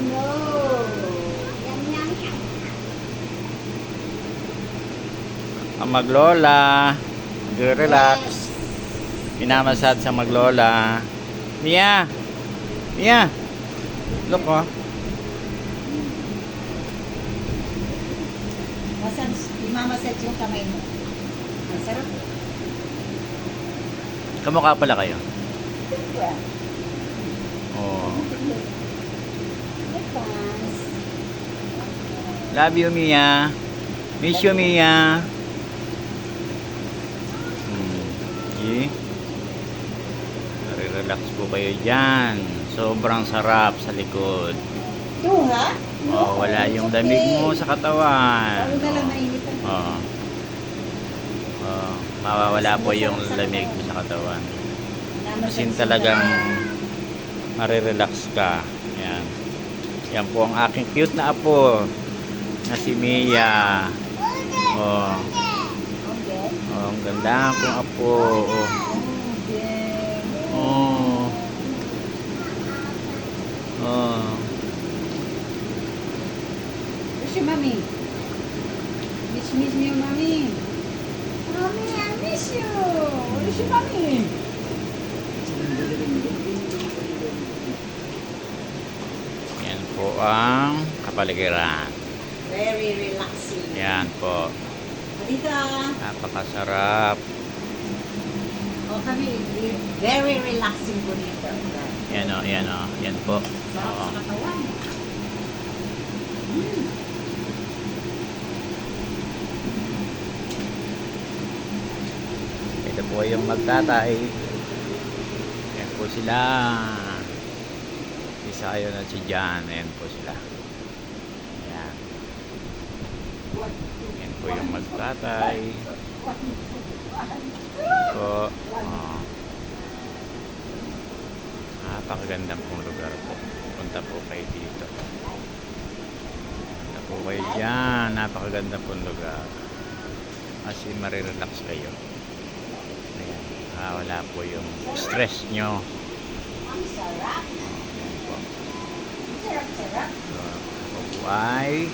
no. Yum, yum, yum. Ang maglola. Relax. Yes. Minamasad sa maglola. Mia! Mia! Look oh. Imamasad yung kamay mo. Ang sarap. Kamukha pala kayo. Siyempre. Oh. Lipas. Love you, Mia. Miss you, Mia. Okay. Relax po kayo dyan. Sobrang sarap sa likod. Ito ha? Oh, wala yung lamig mo sa katawan. Lalo na lang mainit ang Oh. Oh, mawawala po yung lamig mo sa katawan. Kasi talagang marirelax ka. Yan. Yan po ang aking cute na apo na si Mia. Oh. Oh, ang ganda kong apo. Oh. Oh. Where's your mommy? Miss me your mommy. Mommy, I miss you. Where's your mommy? Yan po ang kapaligiran. Very relaxing. Yan po. Dito. Napakasarap. Oh, kami, very relaxing po dito. Yan o, yan o. Yan po. Sarap Oo. sa katawan. Ito po yung magtatay. Yan po sila. Si Sayon at si Jan. Yan po sila. Yan. Yan po yung magtatay. Po. Oh. Napakagandang pong lugar po. Punta po kayo dito. Punta po kayo dyan. Napakagandang pong lugar. Kasi marirelax kayo. Ayan. Wala po yung stress nyo. Ang sarap. Ayan po. Sarap, sarap. So, ako po ay